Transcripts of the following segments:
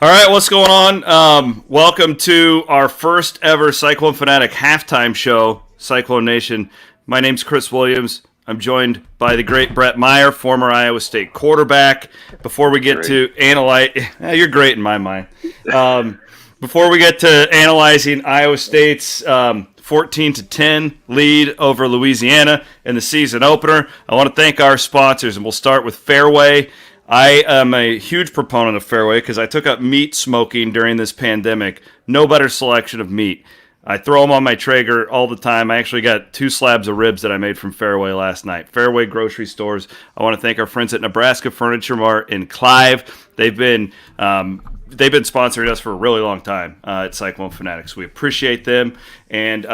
All right, what's going on? Welcome to our first ever Cyclone Fanatic halftime show, Cyclone Nation. My name's Chris Williams. I'm joined by the great Bret Meyer, former Iowa State quarterback. Before we get to analyze, you're great in my mind. Before we get to analyzing Iowa State's 14-10 lead over Louisiana in the season opener, I want to thank our sponsors, and we'll start with Fareway. I am a huge proponent of Fareway because I took up meat smoking during this pandemic. No better selection of meat. I throw them on my Traeger all the time. I actually got 2 slabs of ribs that I made from Fareway last night. Fareway grocery stores. I want to thank our friends at Nebraska Furniture Mart in Clive. They've been sponsoring us for a really long time at Cyclone Fanatics. We appreciate them. And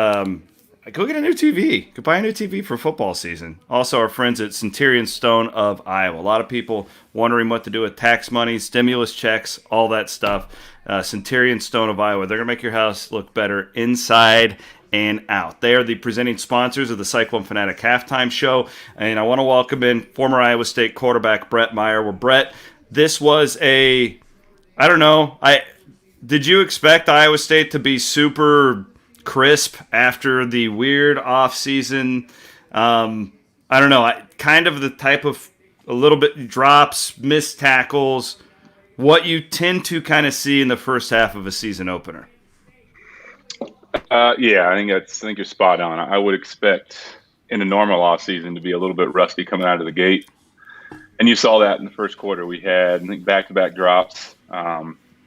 go get a new TV. Go buy a new TV for football season. Also, our friends at Centurion Stone of Iowa. A lot of people wondering what to do with tax money, stimulus checks, all that stuff. Centurion Stone of Iowa. They're going to make your house look better inside and out. They are the presenting sponsors of the Cyclone Fanatic halftime show. And I want to welcome in former Iowa State quarterback Bret Meyer. Well, Bret, this was I don't know. Did you expect Iowa State to be super crisp after the weird offseason? I don't know. Kind of the type of a little bit drops, missed tackles, what you tend to kind of see in the first half of a season opener. Yeah, I think you're spot on. I would expect in a normal offseason to be a little bit rusty coming out of the gate. And you saw that in the first quarter. We had, I think, back-to-back drops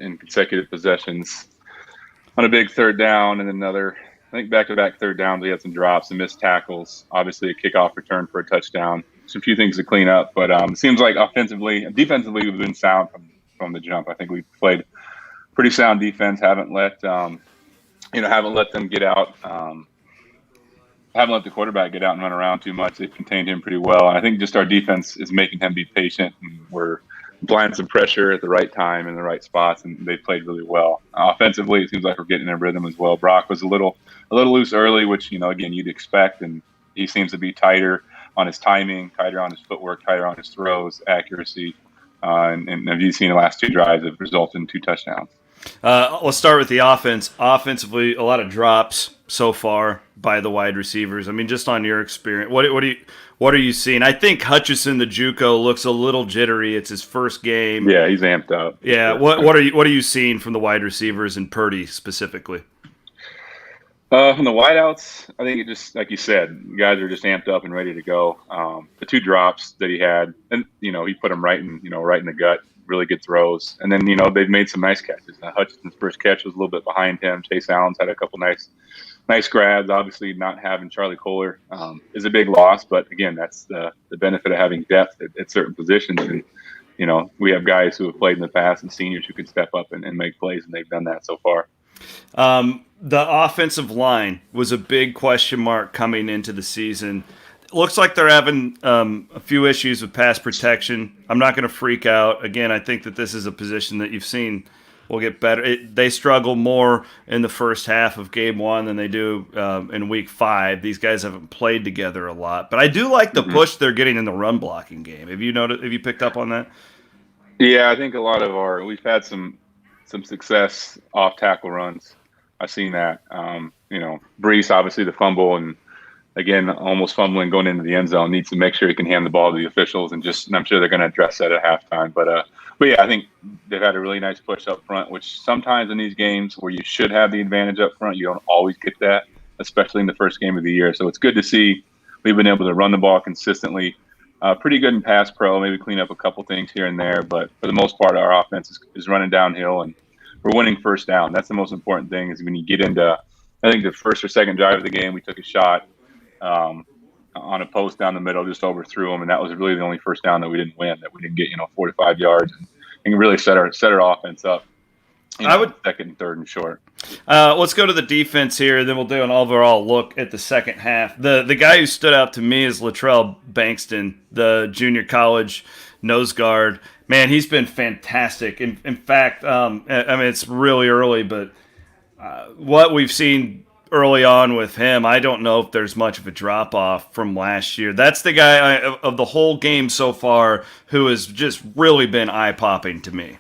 in consecutive possessions on a big third down and another, I think, back-to-back third downs. We had some drops and missed tackles. Obviously, a kickoff return for a touchdown. Some few things to clean up. But it seems like defensively, we've been sound from the jump. I think we've played pretty sound defense. Haven't let them get out. Haven't let the quarterback get out and run around too much. They've contained him pretty well. And I think just our defense is making him be patient, and we're applying some pressure at the right time in the right spots, and they played really well. Offensively, it seems like we're getting in a rhythm as well. Brock was a little loose early, which, again, you'd expect, and he seems to be tighter on his timing, tighter on his footwork, tighter on his throws, accuracy. And have you seen the last 2 drives that resulted in 2 touchdowns? Let's start with the offense. Offensively, a lot of drops so far by the wide receivers. I mean, just on your experience, what are you seeing? I think Hutchison, the JUCO, looks a little jittery. It's his first game. Yeah, he's amped up. Yeah, what are you seeing from the wide receivers and Purdy specifically? From the wideouts, I think it just, like you said, guys are just amped up and ready to go. The 2 drops that he had, and he put them right in the gut. Really good throws, and then they've made some nice catches. Hutchison's first catch was a little bit behind him. Chase Allen's had a couple nice grabs. Obviously, not having Charlie Kohler is a big loss, but again, that's the benefit of having depth at certain positions. And we have guys who have played in the past and seniors who can step up and make plays, and they've done that so far. The offensive line was a big question mark coming into the season. It looks like they're having a few issues with pass protection. I'm not going to freak out. Again, I think that this is a position that you've seen will get better. They struggle more in the first half of game 1 than they do in week 5. These guys haven't played together a lot. But I do like the push they're getting in the run blocking game. Have you picked up on that? Yeah, I think we've had some success off tackle runs. I've seen that. Brees, obviously the fumble, and again, almost fumbling going into the end zone, needs to make sure he can hand the ball to the officials, and I'm sure they're going to address that at halftime. But yeah, I think they've had a really nice push up front, which sometimes in these games where you should have the advantage up front, you don't always get that, especially in the first game of the year. So it's good to see we've been able to run the ball consistently. Pretty good in pass pro, maybe clean up a couple things here and there, but for the most part, our offense is running downhill, and we're winning first down. That's the most important thing, is when you get into, I think the first or second drive of the game, we took a shot on a post down the middle, just overthrew them, and that was really the only first down that we didn't win, that we didn't get 4 to 5 yards, and really set our offense up. Second and third and short. Let's go to the defense here, then we'll do an overall look at the second half. The guy who stood out to me is Latrell Bankston, the junior college nose guard. Man, he's been fantastic. In fact, I mean, it's really early, but what we've seen early on with him, I don't know if there's much of a drop-off from last year. That's the guy of the whole game so far who has just really been eye-popping to me.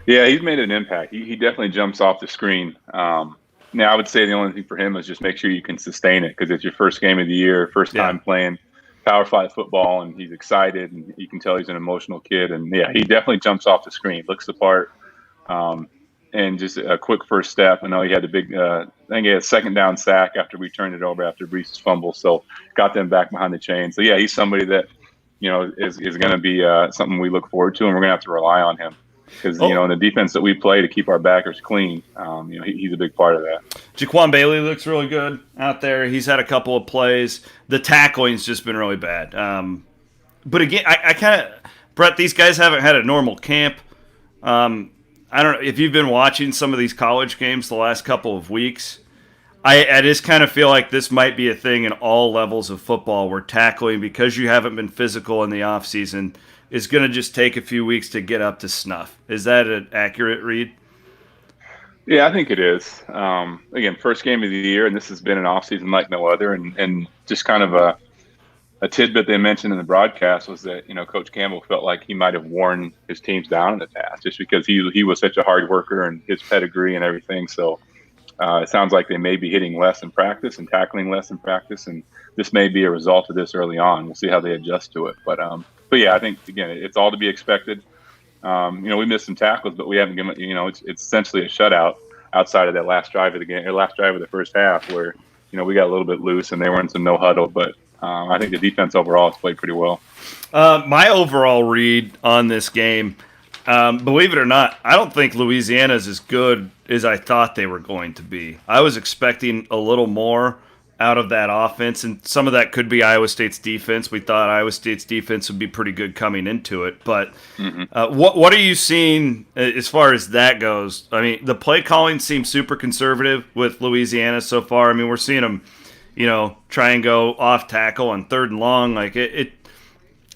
Yeah, he's made an impact. He definitely jumps off the screen. Now, I would say the only thing for him is just make sure you can sustain it because it's your first game of the year, first Yeah. time playing Power 5 football, and he's excited, and you can tell he's an emotional kid. And, yeah, he definitely jumps off the screen, looks the part, and just a quick first step. I know he had a big I think he had a second down sack after we turned it over after Brees' fumble, so got them back behind the chain. So, yeah, he's somebody that, is going to be something we look forward to, and we're going to have to rely on him. Because, in the defense that we play to keep our backers clean, he's a big part of that. Jaquan Bailey looks really good out there. He's had a couple of plays. The tackling's just been really bad. But again, I kind of, Brett, these guys haven't had a normal camp. I don't know if you've been watching some of these college games the last couple of weeks. I just kind of feel like this might be a thing in all levels of football where tackling, because you haven't been physical in the offseason, is going to just take a few weeks to get up to snuff. Is that an accurate read? Yeah, I think it is. Again, first game of the year, and this has been an offseason like no other. And just kind of a tidbit they mentioned in the broadcast was that, Coach Campbell felt like he might have worn his teams down in the past just because he was such a hard worker and his pedigree and everything. So it sounds like they may be hitting less in practice and tackling less in practice. And this may be a result of this early on. We'll see how they adjust to it. But yeah, I think, again, it's all to be expected. We missed some tackles, but we haven't given, it's essentially a shutout outside of that last drive of the game, or last drive of the first half where, we got a little bit loose and they were in some no huddle, but I think the defense overall has played pretty well. My overall read on this game, believe it or not, I don't think Louisiana's as good as I thought they were going to be. I was expecting a little more out of that offense, and some of that could be Iowa State's defense. We thought Iowa State's defense would be pretty good coming into it, but what are you seeing as far as that goes? I mean, the play calling seems super conservative with Louisiana so far. I mean, we're seeing them, try and go off tackle on 3rd and long. Like it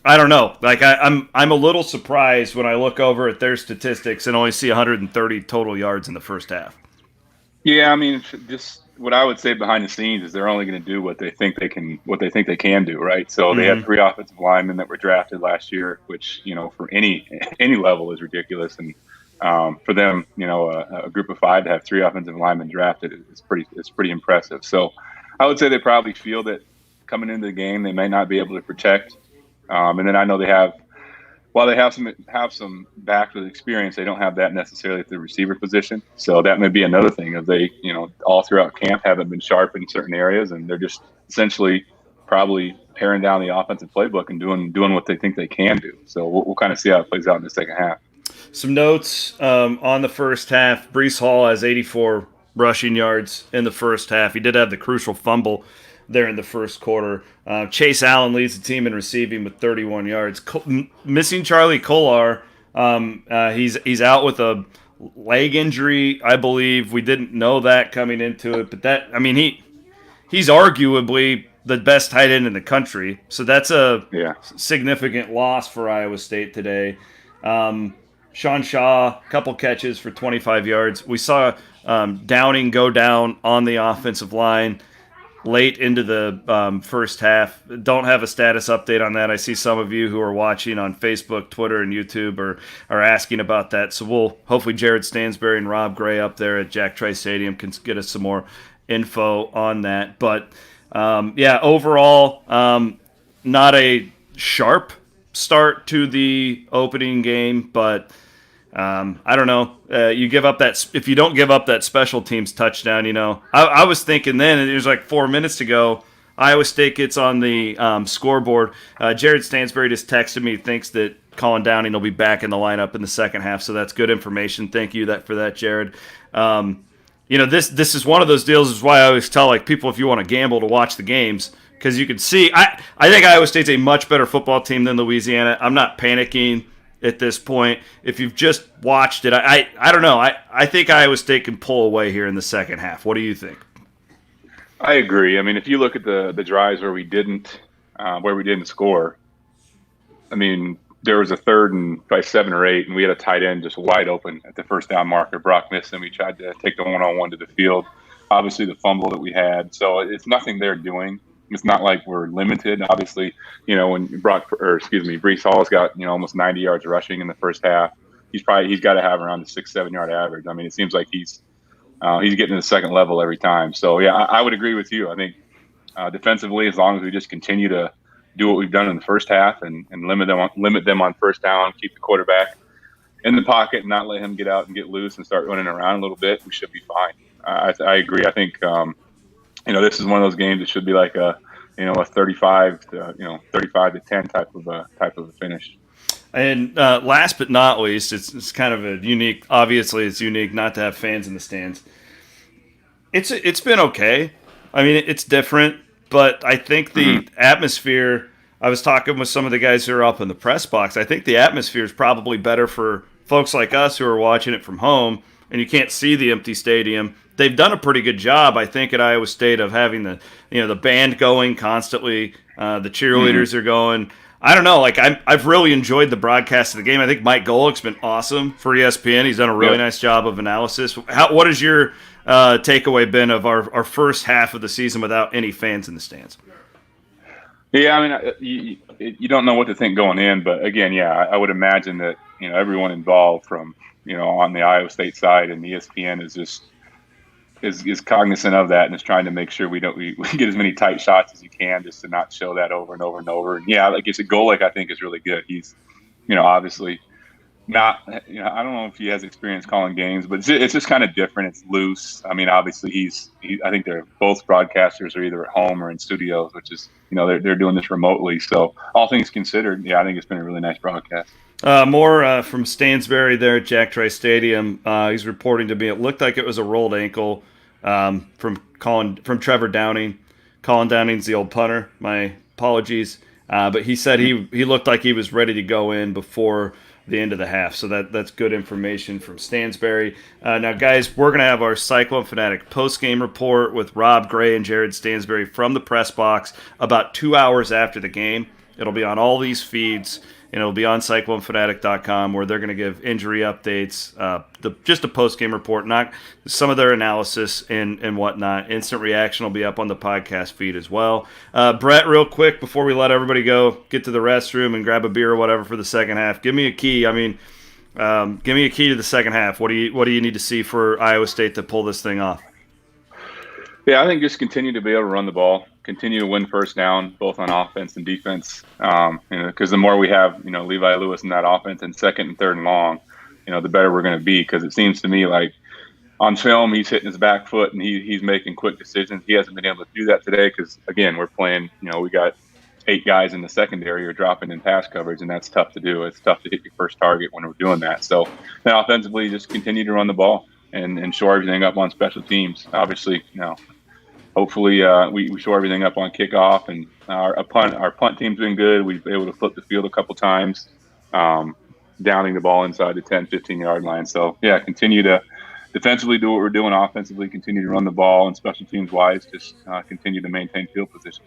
I don't know. Like I'm a little surprised when I look over at their statistics and only see 130 total yards in the first half. Yeah, I mean, just what I would say behind the scenes is they're only going to do what they think they can do, right? So they had 3 offensive linemen that were drafted last year, which for any level is ridiculous, and for them, a group of 5 to have 3 offensive linemen drafted is pretty impressive. So I would say they probably feel that coming into the game they may not be able to protect, and then I know they have. While they have some backs with experience, they don't have that necessarily at the receiver position. So that may be another thing. If they, all throughout camp haven't been sharp in certain areas, and they're just essentially probably paring down the offensive playbook and doing what they think they can do. So we'll kind of see how it plays out in the second half. Some notes on the first half. Brees Hall has 84 rushing yards in the first half. He did have the crucial fumble there in the first quarter. Chase Allen leads the team in receiving with 31 yards. Missing Charlie Kolar. He's out with a leg injury, I believe. We didn't know that coming into it, but he's arguably the best tight end in the country. So that's a significant loss for Iowa State today. Sean Shaw, a couple catches for 25 yards. We saw Downing go down on the offensive line late into the first half. Don't have a status update on that. I see some of you who are watching on Facebook, Twitter, and YouTube are asking about that. So we'll hopefully Jared Stansberry and Rob Gray up there at Jack Trice Stadium can get us some more info on that. But overall, not a sharp start to the opening game, but I don't know. You give up that if you don't give up that special teams touchdown, I was thinking then, and it was like 4 minutes to go, Iowa State gets on the scoreboard. Jared Stansberry just texted me, thinks that Colin Downing will be back in the lineup in the second half, so that's good information. Thank you for that, Jared. This is one of those deals. Is why I always tell people if you want to gamble to watch the games, because you can see. I think Iowa State's a much better football team than Louisiana. I'm not panicking at this point. If you've just watched it, I don't know. I think Iowa State can pull away here in the second half. What do you think? I agree. I mean, if you look at the drives where we didn't score, I mean, there was a 3rd and probably 7 or 8, and we had a tight end just wide open at the first down marker. Brock missed him. We tried to take the one-on-one to the field. Obviously, the fumble that we had. So it's nothing they're doing. It's not like we're limited. Obviously, when Brees Hall's got almost 90 yards rushing in the first half. he's got to have around the 6-7 yard average. I mean, it seems like he's getting to the second level every time. So yeah, I would agree with you. I think defensively, as long as we just continue to do what we've done in the first half and limit them on first down, keep the quarterback in the pocket and not let him get out and get loose and start running around a little bit, we should be fine. I agree. I think this is one of those games that should be like a 35 to 10 type of a finish. And last but not least, it's kind of a unique. Obviously, it's unique not to have fans in the stands. It's been okay. I mean, it's different, but I think the atmosphere. I was talking with some of the guys who are up in the press box. I think the atmosphere is probably better for folks like us who are watching it from home, and you can't see the empty stadium. They've done a pretty good job, I think, at Iowa State of having the band going constantly. The cheerleaders are going. I don't know. Like I've really enjoyed the broadcast of the game. I think Mike Golick's been awesome for ESPN. He's done a really nice job of analysis. What has your takeaway been of our first half of the season without any fans in the stands? Yeah, I mean, you don't know what to think going in, but again, I would imagine that everyone involved from on the Iowa State side and ESPN is cognizant of that and is trying to make sure we get as many tight shots as you can just to not show that over and over and over. And like it's a Golick, I think, is really good. He's obviously not I don't know if he has experience calling games, but it's just kind of different. It's loose. I mean, obviously I think they're both broadcasters are either at home or in studios, which is they're doing this remotely. So all things considered, I think it's been a really nice broadcast. More from Stansbury there at Jack Trice Stadium. He's reporting to me it looked like it was a rolled ankle from Trevor Downing. Colin Downing's the old punter. My apologies. But he said he looked like he was ready to go in before the end of the half. So that's good information from Stansbury. Now, guys, we're going to have our Cyclone Fanatic post-game report with Rob Gray and Jared Stansbury from the press box about 2 hours after the game. It'll be on all these feeds, and it'll be on CycloneFanatic.com where they're going to give injury updates, just a post-game report, not some of their analysis and whatnot. Instant Reaction will be up on the podcast feed as well. Brett, real quick, before we let everybody go, get to the restroom and grab a beer or whatever for the second half, give me a key. I mean, give me a key to the second half. What do you need to see for Iowa State to pull this thing off? Yeah, I think just continue to be able to run the ball, continue to win first down, both on offense and defense. Because the more we have, Levi Lewis in that offense in second and third and long, the better we're going to be. Because it seems to me like on film, he's hitting his back foot and he's making quick decisions. He hasn't been able to do that today because, again, we're playing, we got 8 guys in the secondary or dropping in pass coverage, and that's tough to do. It's tough to hit your first target when we're doing that. So now offensively, just continue to run the ball and shore everything up on special teams. Obviously, hopefully we shore everything up on kickoff, and our punt team's been good. We've been able to flip the field a couple times, downing the ball inside the 10, 15-yard line. So, continue to defensively do what we're doing, offensively continue to run the ball, and special teams-wise just continue to maintain field position.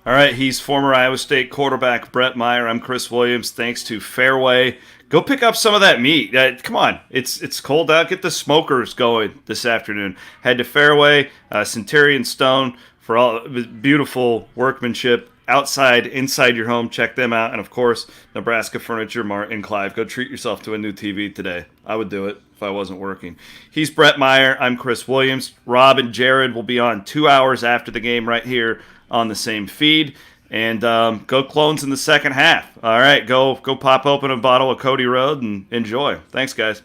All right, he's former Iowa State quarterback Bret Meyer. I'm Chris Williams. Thanks to Fareway. Go pick up some of that meat. Come on, it's cold out. Get the smokers going this afternoon. Head to Fareway, Centurion Stone for all beautiful workmanship outside, inside your home. Check them out. And, of course, Nebraska Furniture Mart in Clive. Go treat yourself to a new TV today. I would do it if I wasn't working. He's Bret Meyer. I'm Chris Williams. Rob and Jared will be on 2 hours after the game right here on the same feed. And go Clones in the second half. All right, go pop open a bottle of Cody Road and enjoy. Thanks, guys.